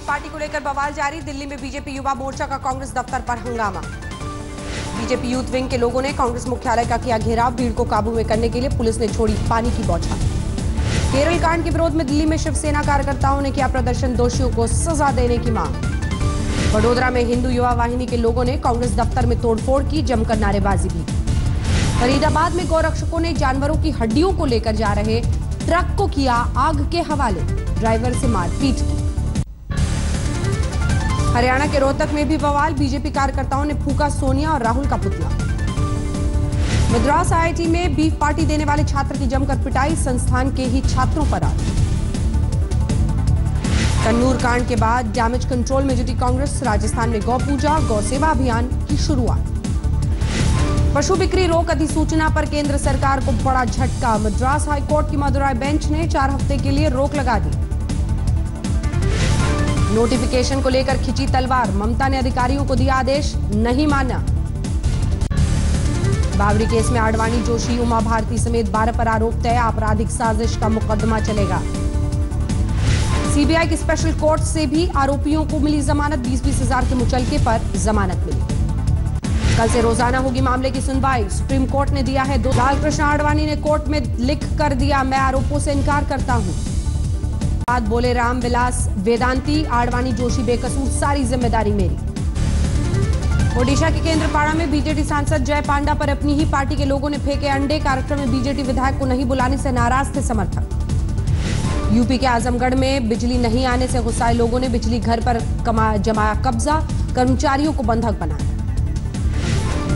Beef party को लेकर बवाल जारी। दिल्ली में बीजेपी युवा मोर्चा का कांग्रेस दफ्तर पर हंगामा। बीजेपी यूथ विंग के लोगों ने कांग्रेस मुख्यालय का किया घेराव। भीड़ को काबू में करने के लिए पुलिस ने छोड़ी पानी की बौछार। केरल कांड के विरोध में दिल्ली में शिवसेना कार्यकर्ताओं ने किया प्रदर्शन। दोषियों को सजा देने की मांग। वडोदरा में हिंदू युवा वाहिनी के लोगों ने कांग्रेस दफ्तर में तोड़फोड़ की, जमकर नारेबाजी भी। फरीदाबाद में गौरक्षकों ने जानवरों की हड्डियों को लेकर जा रहे ट्रक को किया आग के हवाले। ड्राइवर से मारपीट की। हरियाणा के रोहतक में भी बवाल। बीजेपी कार्यकर्ताओं ने फूंका सोनिया और राहुल का पुतला। मद्रास आईआईटी में बीफ पार्टी देने वाले छात्र की जमकर पिटाई। संस्थान के ही छात्रों पर आरोप। कन्नूर कांड के बाद डैमेज कंट्रोल में जुटी कांग्रेस। राजस्थान में गौ पूजा गौ सेवा अभियान की शुरुआत। पशु बिक्री रोक अधिसूचना पर केंद्र सरकार को बड़ा झटका। मद्रास हाईकोर्ट की मदुराई बेंच ने 4 हफ्ते के लिए रोक लगा दी। नोटिफिकेशन को लेकर खिंची तलवार। ममता ने अधिकारियों को दिया आदेश, नहीं माना। बाबरी केस में आडवाणी, जोशी, उमा भारती समेत 12 पर आरोप तय। आपराधिक साजिश का मुकदमा चलेगा। सीबीआई की स्पेशल कोर्ट से भी आरोपियों को मिली जमानत। 20-20 हजार के मुचलके पर जमानत मिली। कल से रोजाना होगी मामले की सुनवाई। सुप्रीम कोर्ट ने दिया है लाल कृष्ण आडवाणी ने कोर्ट में लिख कर दिया, मैं आरोपों से इनकार करता हूं। बात बोले रामविलास वेदांती। आडवाणी जोशी बेकसूर, सारी जिम्मेदारी मेरी। ओडिशा के केंद्रपाड़ा में बीजेडी सांसद जय पांडा पर अपनी ही पार्टी के लोगों ने फेंके अंडे। कार्यक्रम में बीजेडी विधायक को नहीं बुलाने से नाराज थे समर्थक। यूपी के आजमगढ़ में बिजली नहीं आने से गुस्साए लोगों ने बिजली घर पर जमाया कब्जा। कर्मचारियों को बंधक बनाया।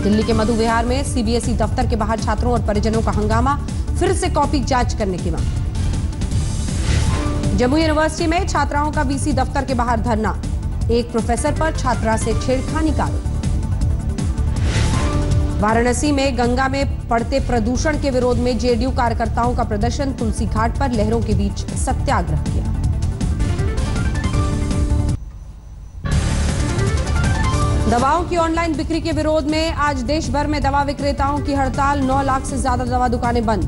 दिल्ली के मधु विहार में सीबीएसई दफ्तर के बाहर छात्रों और परिजनों का हंगामा। फिर से कॉपी जांच करने की मांग। जम्मू यूनिवर्सिटी में छात्राओं का वीसी दफ्तर के बाहर धरना। एक प्रोफेसर पर छात्रा से छेड़खानी का आरोप। वाराणसी में गंगा में पड़ते प्रदूषण के विरोध में जेडीयू कार्यकर्ताओं का प्रदर्शन। तुलसी घाट पर लहरों के बीच सत्याग्रह किया। दवाओं की ऑनलाइन बिक्री के विरोध में आज देश भर में दवा विक्रेताओं की हड़ताल। 9 लाख से ज्यादा दवा दुकानें बंद।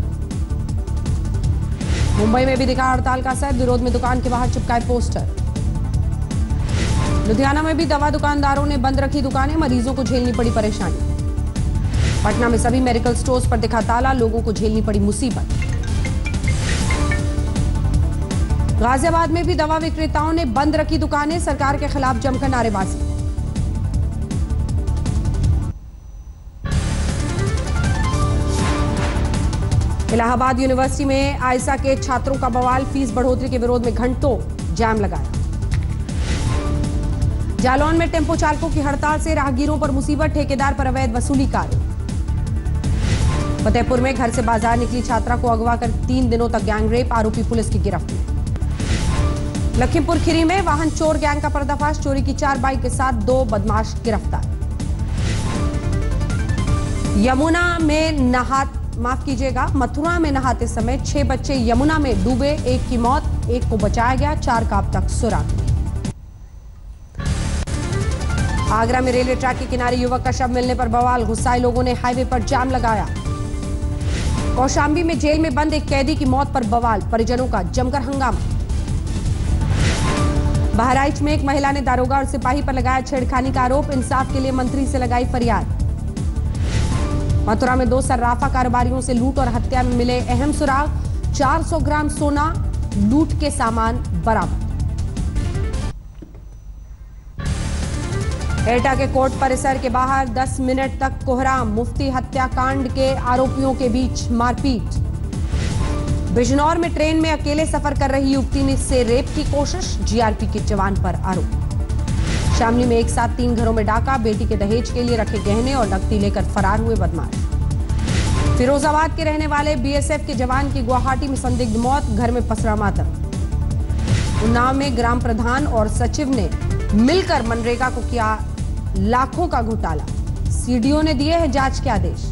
मुंबई में भी दिखा हड़ताल का असर। विरोध में दुकान के बाहर चिपकाए पोस्टर। लुधियाना में भी दवा दुकानदारों ने बंद रखी दुकानें। मरीजों को झेलनी पड़ी परेशानी। पटना में सभी मेडिकल स्टोर्स पर दिखा ताला। लोगों को झेलनी पड़ी मुसीबत। गाजियाबाद में भी दवा विक्रेताओं ने बंद रखी दुकानें। सरकार के खिलाफ जमकर नारेबाजी। इलाहाबाद यूनिवर्सिटी में आयसा के छात्रों का बवाल। फीस बढ़ोतरी के विरोध में घंटों जाम लगाया। जालौन में टेम्पो चालकों की हड़ताल से राहगीरों पर मुसीबत। ठेकेदार पर अवैध वसूली का आरोप। फतेहपुर में घर से बाजार निकली छात्रा को अगवा कर 3 दिनों तक गैंग रेप। आरोपी पुलिस की गिरफ्त में। लखीमपुर खीरी में वाहन चोर गैंग का पर्दाफाश। चोरी की 4 बाइक के साथ 2 बदमाश गिरफ्तार। मथुरा में नहाते समय 6 बच्चे यमुना में डूबे। एक की मौत, एक को बचाया गया। 4 का अब तक सुराग। आगरा में रेलवे ट्रैक के किनारे युवक का शव मिलने पर बवाल। गुस्साए लोगों ने हाईवे पर जाम लगाया। कौशाम्बी में जेल में बंद एक कैदी की मौत पर बवाल। परिजनों का जमकर हंगामा। बहराइच में एक महिला ने दारोगा और सिपाही पर लगाया छेड़खानी का आरोप। इंसाफ के लिए मंत्री से लगाई फरियाद। मथुरा में 2 सर्राफा कारोबारियों से लूट और हत्या में मिले अहम सुराग। 400 ग्राम सोना, लूट के सामान बरामद। एटा के कोर्ट परिसर के बाहर 10 मिनट तक कोहराम। मुफ्ती हत्याकांड के आरोपियों के बीच मारपीट। बिजनौर में ट्रेन में अकेले सफर कर रही युवती ने से रेप की कोशिश। जीआरपी के जवान पर आरोप। शामली में एक साथ 3 घरों में डाका। बेटी के दहेज के लिए रखे गहने और नकदी लेकर फरार हुए बदमाश। फिरोजाबाद के रहने वाले बीएसएफ के जवान की गुवाहाटी में संदिग्ध मौत। घर में पसरा मातम। उन्नाव में ग्राम प्रधान और सचिव ने मिलकर मनरेगा को किया लाखों का घोटाला। सीडीओ ने दिए हैं जांच के आदेश।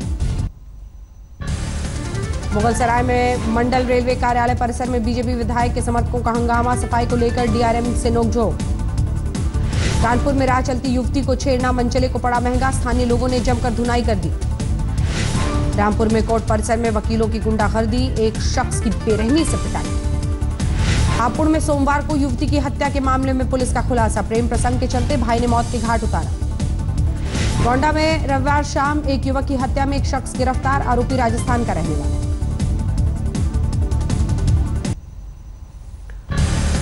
मुगलसराय में मंडल रेलवे कार्यालय परिसर में बीजेपी विधायक के समर्थकों का हंगामा। सफाई को लेकर डीआरएम से नोकझोंक। कानपुर में राह चलती युवती को छेड़ना मंचले को पड़ा महंगा। स्थानीय लोगों ने जमकर धुनाई कर दी। रामपुर में कोर्ट परिसर में वकीलों की गुंडागर्दी। एक शख्स की बेरहमी से पिटाई। हापुड़ में सोमवार को युवती की हत्या के मामले में पुलिस का खुलासा। प्रेम प्रसंग के चलते भाई ने मौत के घाट उतारा। गोंडा में रविवार शाम एक युवक की हत्या में एक शख्स गिरफ्तार। आरोपी राजस्थान का रहने वाला।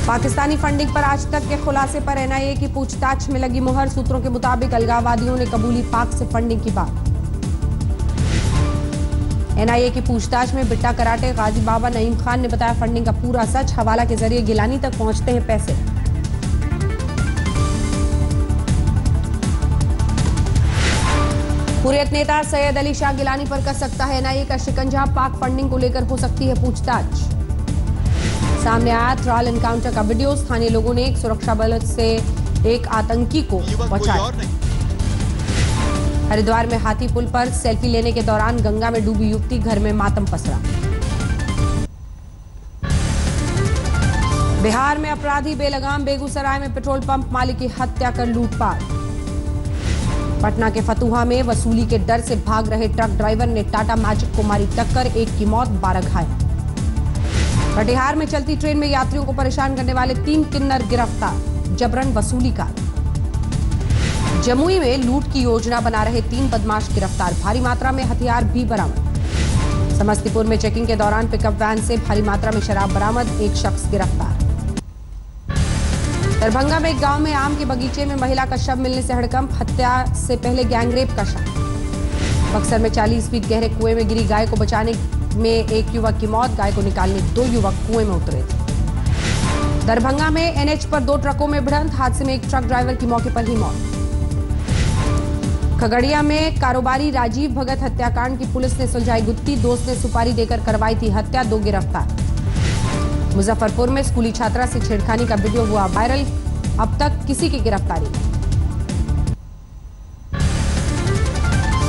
पाकिस्तानी फंडिंग पर आज तक के खुलासे पर एनआईए की पूछताछ में लगी मुहर। सूत्रों के मुताबिक अलगाववादियों ने कबूली पाक से फंडिंग की बात। एनआईए की पूछताछ में बिट्टा कराटे गाजी बाबा नईम खान ने बताया फंडिंग का पूरा सच। हवाला के जरिए गिलानी तक पहुंचते हैं पैसे। हुर्रियत नेता सैयद अली शाह गिलानी पर कस सकता है एनआईए का शिकंजा। पाक फंडिंग को लेकर हो सकती है पूछताछ। सामने आया ट्रायल एनकाउंटर का वीडियो। स्थानीय लोगों ने एक सुरक्षा बल से एक आतंकी को बचाया। हरिद्वार में हाथी पुल पर सेल्फी लेने के दौरान गंगा में डूबी युवती, घर में मातम पसरा। बिहार में अपराधी बेलगाम। बेगूसराय में पेट्रोल पंप मालिक की हत्या कर लूटपाट। पटना के फतुहा में वसूली के डर से भाग रहे ट्रक ड्राइवर ने टाटा मैजिक को मारी टक्कर, एक की मौत 12 घायल। कटिहार में चलती ट्रेन में यात्रियों को परेशान करने वाले 3 किन्नर गिरफ्तार, जबरन वसूली का। जमुई में लूट की योजना बना रहे 3 बदमाश गिरफ्तार, भारी मात्रा में हथियार भी बरामद। समस्तीपुर में चेकिंग के दौरान पिकअप वैन से भारी मात्रा में शराब बरामद, एक शख्स गिरफ्तार। दरभंगा में एक गांव में आम के बगीचे में महिला का शव मिलने से हड़कंप, हत्या से पहले गैंगरेप का शक। बक्सर में 40 फीट गहरे कुएं में गिरी गाय को बचाने में एक युवक की मौत, गाय को निकालने 2 युवक कुएं में उतरे थे। दरभंगा में एनएच पर 2 ट्रकों में भिड़ंत, हादसे में एक ट्रक ड्राइवर की मौके पर ही मौत। खगड़िया में कारोबारी राजीव भगत हत्याकांड की पुलिस ने सुलझाई गुत्थी, दोस्त ने सुपारी देकर करवाई थी हत्या, 2 गिरफ्तार। मुजफ्फरपुर में स्कूली छात्रा से छेड़खानी का वीडियो हुआ वायरल, अब तक किसी की गिरफ्तारी नहीं।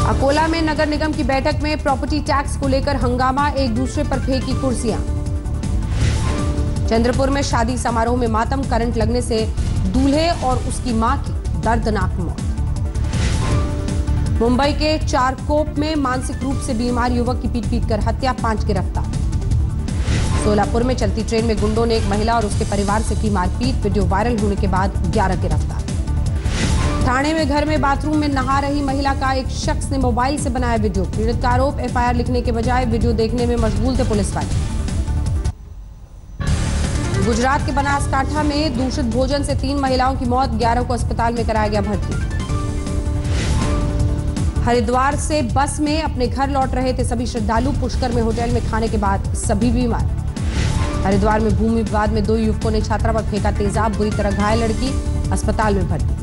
अकोला में नगर निगम की बैठक में प्रॉपर्टी टैक्स को लेकर हंगामा, एक दूसरे पर फेंकी कुर्सियां। चंद्रपुर में शादी समारोह में मातम, करंट लगने से दूल्हे और उसकी मां की दर्दनाक मौत। मुंबई के चारकोप में मानसिक रूप से बीमार युवक की पीट कर हत्या, 5 गिरफ्तार। सोलापुर में चलती ट्रेन में गुंडों ने एक महिला और उसके परिवार से की मारपीट, वीडियो वायरल होने के बाद 11 गिरफ्तार। थाने में घर में बाथरूम में नहा रही महिला का एक शख्स ने मोबाइल से बनाया वीडियो, पीड़ित का आरोप एफआईआर लिखने के बजाय वीडियो देखने में मशगूल थे पुलिस वाले। गुजरात के बनासकांठा में दूषित भोजन से 3 महिलाओं की मौत, 11 को अस्पताल में कराया गया भर्ती। हरिद्वार से बस में अपने घर लौट रहे थे सभी श्रद्धालु, पुष्कर में होटल में खाने के बाद सभी बीमार। हरिद्वार में भूमि विवाद में 2 युवकों ने छात्रा पर फेंका तेजाब, बुरी तरह घायल लड़की अस्पताल में भर्ती।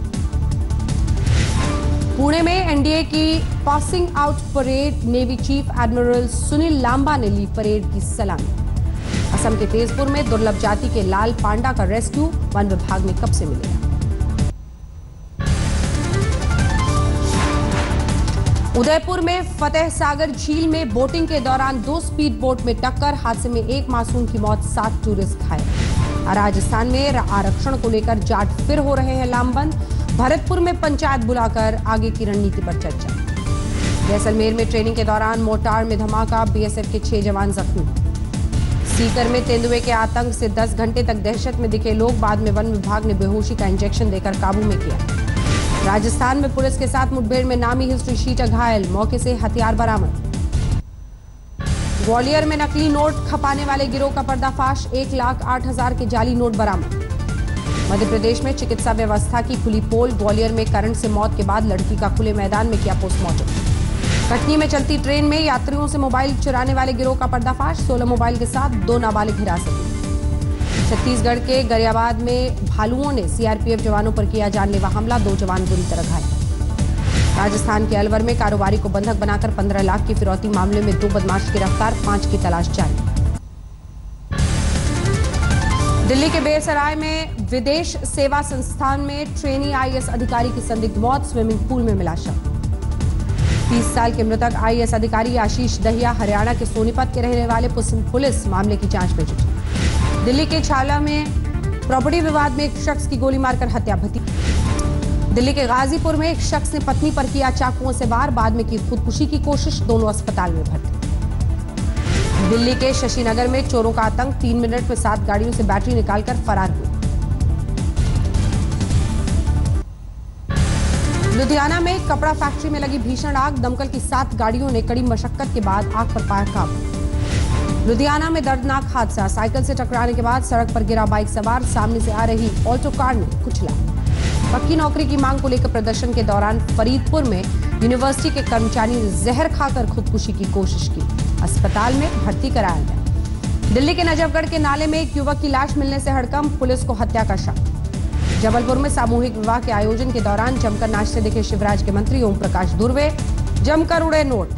पुणे में एनडीए की passing out parade, navy chief admiral Sunil Lamba ने ली परेड की सलामी। असम के तेजपुर में दुर्लभ जाति के लाल पांडा का रेस्क्यू, वन विभाग में कब से मिलेगा। उदयपुर में फतेह सागर झील में बोटिंग के दौरान 2 स्पीड बोट में टक्कर, हादसे में 1 मासूम की मौत, 7 टूरिस्ट घायल। राजस्थान में आरक्षण को लेकर जाट फिर हो रहे हैं लामबंद, भरतपुर में पंचायत बुलाकर आगे की रणनीति पर चर्चा। जैसलमेर में ट्रेनिंग के दौरान मोर्टार में धमाका, बीएसएफ के 6 जवान जख्मी। सीकर में तेंदुए के आतंक से 10 घंटे तक दहशत में दिखे लोग, बाद में वन विभाग ने बेहोशी का इंजेक्शन देकर काबू में किया। राजस्थान में पुलिस के साथ मुठभेड़ में नामी हिस्ट्री शीटर घायल, मौके से हथियार बरामद। ग्वालियर में नकली नोट खपाने वाले गिरोह का पर्दाफाश, 1,08,000 के जाली नोट बरामद। मध्य प्रदेश में चिकित्सा व्यवस्था की खुली पोल, ग्वालियर में करंट से मौत के बाद लड़की का खुले मैदान में किया पोस्टमार्टम। कटनी में चलती ट्रेन में यात्रियों से मोबाइल चुराने वाले गिरोह का पर्दाफाश, 16 मोबाइल के साथ 2 नाबालिग हिरासत में। छत्तीसगढ़ के गरियाबाद में भालुओं ने सीआरपीएफ जवानों पर किया जानलेवा हमला, 2 जवान बुरी तरह घायल। राजस्थान के अलवर में कारोबारी को बंधक बनाकर 15 लाख की फिरौती मामले में 2 बदमाश गिरफ्तार, 5 की तलाश जारी। दिल्ली के बेसराय में विदेश सेवा संस्थान में ट्रेनी आईएएस अधिकारी की संदिग्ध मौत, स्विमिंग पूल में मिला शव। 30 साल के मृतक आईएएस अधिकारी आशीष दहिया हरियाणा के सोनीपत के रहने वाले, पुलिस मामले की जांच में जुटी। दिल्ली के छाला में प्रॉपर्टी विवाद में एक शख्स की गोली मारकर हत्या भती। दिल्ली के गाजीपुर में एक शख्स ने पत्नी पर किया चाकुओं से वार, बाद में की खुदकुशी की कोशिश, दोनों अस्पताल में भर्ती। दिल्ली के शशिनगर में चोरों का आतंक, 3 मिनट में 7 गाड़ियों से बैटरी निकालकर फरार हुए। लुधियाना में कपड़ा फैक्ट्री में लगी भीषण आग, दमकल की 7 गाड़ियों ने कड़ी मशक्कत के बाद आग पर पाया काबू। लुधियाना में दर्दनाक हादसा, साइकिल से टकराने के बाद सड़क पर गिरा बाइक सवार, सामने से आ रही ऑल्टो कार ने कुचला। पक्की नौकरी की मांग को लेकर प्रदर्शन के दौरान फरीदपुर में यूनिवर्सिटी के कर्मचारी ने जहर खाकर खुदकुशी की कोशिश की, अस्पताल में भर्ती कराया गया। दिल्ली के नजफगढ़ के नाले में एक युवक की लाश मिलने से हड़कंप, पुलिस को हत्या का शक। जबलपुर में सामूहिक विवाह के आयोजन के दौरान जमकर नाचते दिखे शिवराज के मंत्री ओम प्रकाश धुर्वे, जमकर उड़े नोट।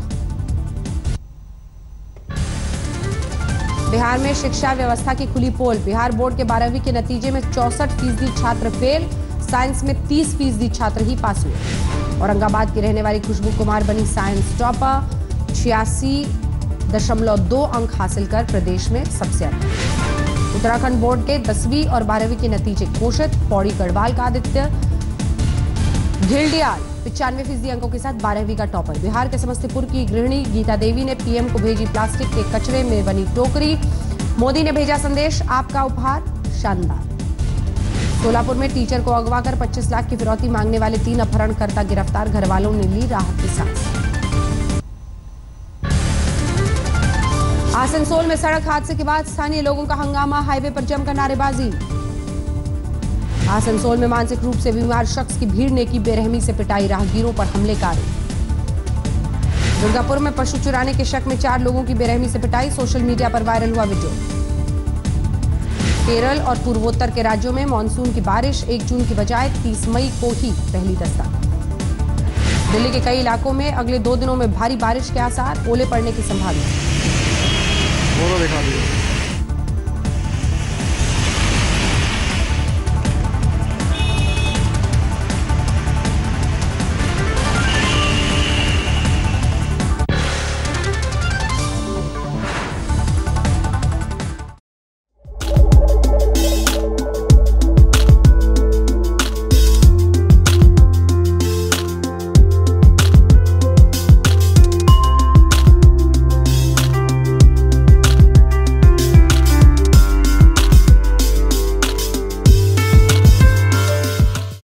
बिहार में शिक्षा व्यवस्था की खुली पोल, बिहार बोर्ड के 12वीं के नतीजे में 64% छात्र फेल, साइंस में 30% छात्र ही पास हुए। औरंगाबाद की रहने वाली खुशबू कुमार बनी साइंस टॉपर, 86.2 अंक हासिल कर प्रदेश में सबसे अधिक। उत्तराखंड बोर्ड के 10वीं और 12वीं के नतीजे घोषित, पौड़ी गढ़वाल का आदित्य घिल्डियाल 95% अंकों के साथ 12वीं का टॉपर। बिहार के समस्तीपुर की गृहिणी गीता देवी ने पीएम को भेजी प्लास्टिक के कचरे में बनी टोकरी, मोदी ने भेजा संदेश, आपका उपहार शानदार। सोलापुर में टीचर को अगवा कर 25 लाख की फिरौती मांगने वाले 3 अपहरणकर्ता गिरफ्तार, घरवालों ने ली राहत की सांस। आसनसोल में सड़क हादसे के बाद स्थानीय लोगों का हंगामा, हाईवे पर जमकर नारेबाजी। आसनसोल में मानसिक रूप से बीमार शख्स की भीड़ ने की बेरहमी से पिटाई, राहगीरों पर हमले का आरोप। दुर्गापुर में पशु चुराने के शक में 4 लोगों की बेरहमी से पिटाई, सोशल मीडिया पर वायरल हुआ वीडियो। केरल और पूर्वोत्तर के राज्यों में मानसून की बारिश, 1 जून की बजाय 30 मई को ही पहली दस्तक। दिल्ली के कई इलाकों में अगले 2 दिनों में भारी बारिश के आसार, ओले पड़ने की संभावना। दिखा दिया।